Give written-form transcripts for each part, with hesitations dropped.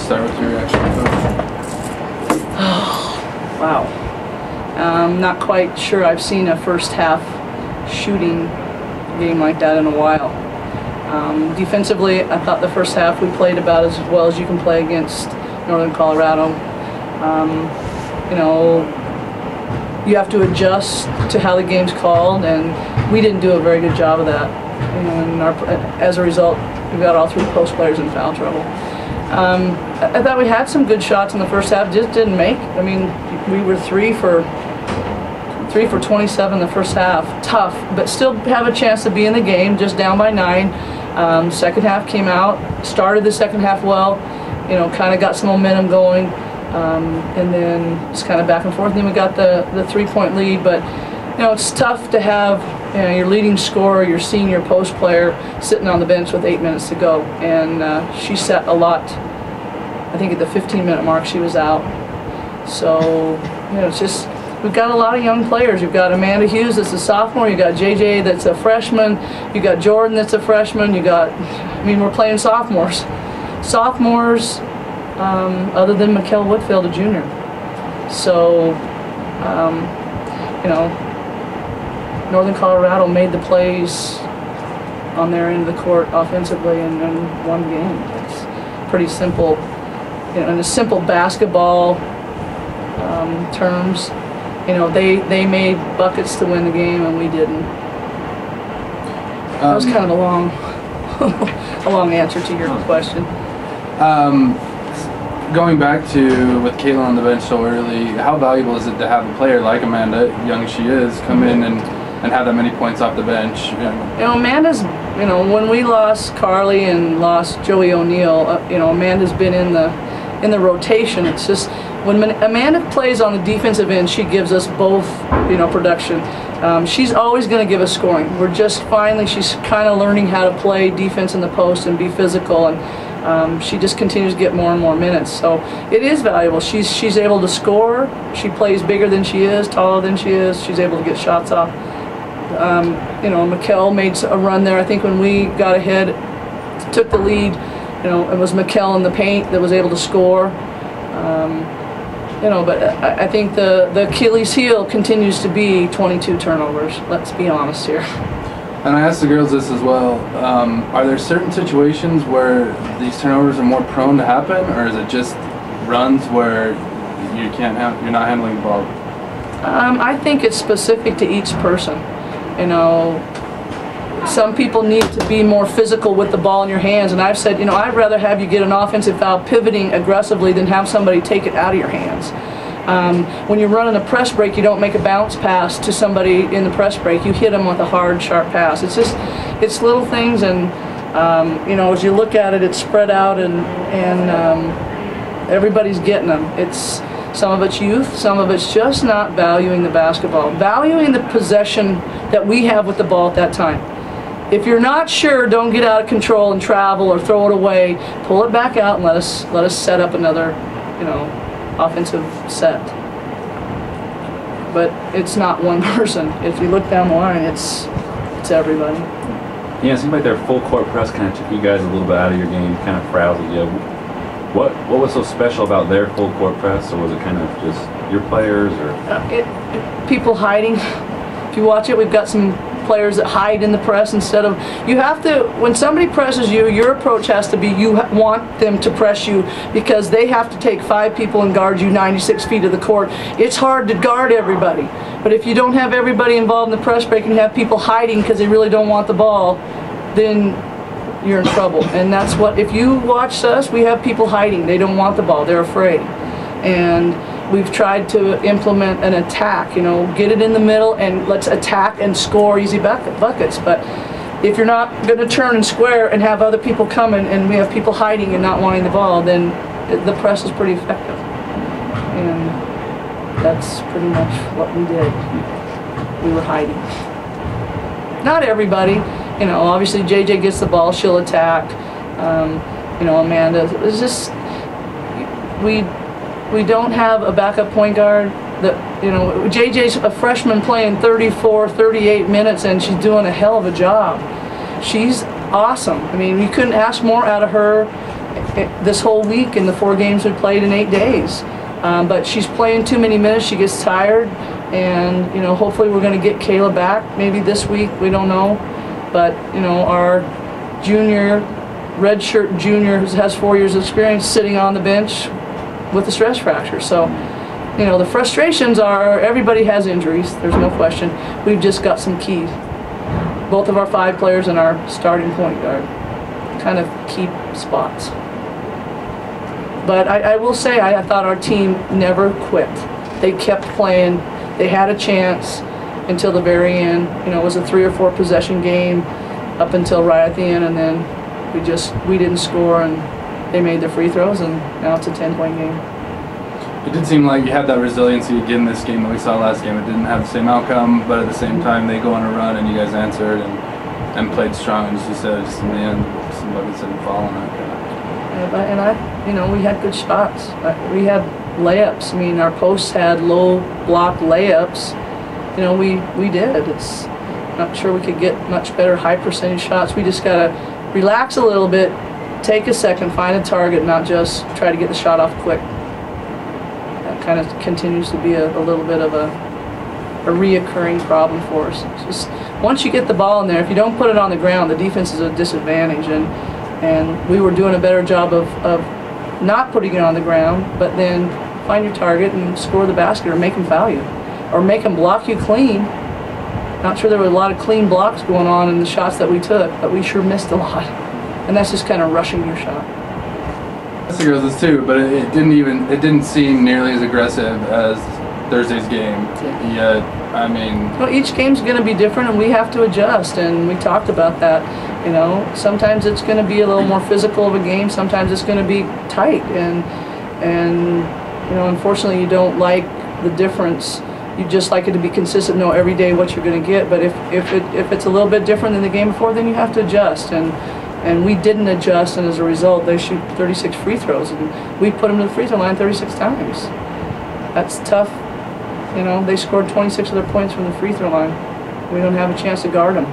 start with your reaction, Coach. Wow. I'm not quite sure I've seen a first half shooting game like that in a while. Defensively, I thought the first half we played about as well as you can play against Northern Colorado. You know, you have to adjust to how the game's called, and we didn't do a very good job of that. And as a result, we got all 3 post players in foul trouble. I thought we had some good shots in the first half, just didn't make. I mean, we were 3 for 27 in the first half. Tough, but still have a chance to be in the game, just down by 9. Second half came out, started the second half well, you know, kind of got some momentum going, and then just kind of back and forth. And then we got the 3-point lead, but you know, it's tough to have, you know, your leading scorer, your senior post player, sitting on the bench with 8 minutes to go, and she set a lot. I think at the 15-minute mark she was out. So you know, it's just, we've got a lot of young players. You've got Amanda Hughes that's a sophomore, you got JJ that's a freshman, you got Jordan that's a freshman, you got, I mean, we're playing sophomores. Sophomores, other than Mikkel Whitfield, a junior. So, you know, Northern Colorado made the plays on their end of the court offensively and won the game. It's pretty simple, you know, in a simple basketball terms. You know, they made buckets to win the game and we didn't. That was kind of a long, a long answer to your question. Going back to with Kayla on the bench so early, how valuable is it to have a player like Amanda, young as she is, come in and have that many points off the bench? You know, Amanda's, you know, when we lost Carly and lost Joey O'Neill, you know, Amanda's been in the rotation. It's just, when Amanda plays on the defensive end, she gives us both, you know, production. She's always going to give us scoring. We're just finally, she's kind of learning how to play defense in the post and be physical, and she just continues to get more and more minutes. So it is valuable. She's able to score. She plays bigger than she is, taller than she is. She's able to get shots off. You know, Mikkel made a run there. I think when we got ahead, took the lead, you know, it was Mikkel in the paint that was able to score. You know, but I think the Achilles heel continues to be 22 turnovers. Let's be honest here. And I asked the girls this as well. Are there certain situations where these turnovers are more prone to happen, or is it just runs where you're not handling the ball? I think it's specific to each person. You know, some people need to be more physical with the ball in your hands, and I've said, you know, I'd rather have you get an offensive foul pivoting aggressively than have somebody take it out of your hands. When you're running a press break, you don't make a bounce pass to somebody in the press break. You hit them with a hard, sharp pass. It's just, it's little things, and you know, as you look at it, it's spread out, and everybody's getting them. It's, some of it's youth, some of it's just not valuing the basketball, valuing the possession that we have with the ball at that time. If you're not sure, don't get out of control and travel or throw it away. Pull it back out and let us set up another, you know, offensive set. But it's not one person. If you look down the line, it's everybody. Yeah, it seemed like their full court press kind of took you guys a little bit out of your game, kind of frazzled you. What was so special about their full court press, or was it kind of just your players, or people hiding? If you watch it, we've got some players that hide in the press instead of, you have to, when somebody presses you, your approach has to be, you want them to press you because they have to take 5 people and guard you 96 feet of the court. It's hard to guard everybody, but if you don't have everybody involved in the press break and you have people hiding because they really don't want the ball, then you're in trouble. And that's what, if you watch us, we have people hiding. They don't want the ball, they're afraid. And we've tried to implement an attack, you know, get it in the middle and let's attack and score easy buckets. But if you're not going to turn and square and have other people coming and we have people hiding and not wanting the ball, then the press is pretty effective. And that's pretty much what we did. We were hiding. Not everybody. You know, obviously JJ gets the ball, she'll attack. You know, Amanda. It's just, we don't have a backup point guard. That, you know, JJ's a freshman playing 34, 38 minutes, and she's doing a hell of a job. She's awesome. I mean, we couldn't ask more out of her. this whole week in the 4 games we played in 8 days. But she's playing too many minutes, she gets tired, and you know, hopefully we're going to get Kayla back maybe this week, we don't know. But you know, our junior, redshirt junior who has 4 years of experience sitting on the bench with a stress fracture. So, you know, the frustrations are everybody has injuries, there's no question. We've just got some keys. Both of our 5 players and our starting point guard kind of keep spots. But I will say, I thought our team never quit. They kept playing. They had a chance until the very end. You know, it was a 3 or 4 possession game up until right at the end, and then we didn't score, and they made their free throws, and now it's a 10-point game. It did seem like you had that resiliency again in this game that we saw last game. It didn't have the same outcome, but at the same time, they go on a run, and you guys answered and played strong. And as you said, just in the end, some buckets didn't fall on that. And you know, we had good shots. We had layups. I mean, our posts had low block layups. You know, we did. It's not sure we could get much better high percentage shots. We just gotta relax a little bit, take a second, find a target, not just try to get the shot off quick. That kind of continues to be a little bit of a reoccurring problem for us. It's just once you get the ball in there, if you don't put it on the ground, the defense is a disadvantage, and we were doing a better job of not putting it on the ground, but then find your target and score the basket or make them foul you, or make them block you clean. Not sure there were a lot of clean blocks going on in the shots that we took, but we sure missed a lot. And that's just kind of rushing your shot. The girls is too, but it didn't seem nearly as aggressive as Thursday's game. Yet, I mean, well, each game's going to be different, and we have to adjust. And we talked about that. You know, sometimes it's going to be a little more physical of a game. Sometimes it's going to be tight, and you know, unfortunately, you don't like the difference. You just like it to be consistent, know every day what you're going to get. But if it's a little bit different than the game before, then you have to adjust. And we didn't adjust, and as a result, they shoot 36 free throws, and we put them to the free throw line 36 times. That's tough. You know, they scored 26 of their points from the free throw line. We don't have a chance to guard them.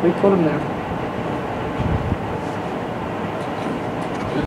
We put them there.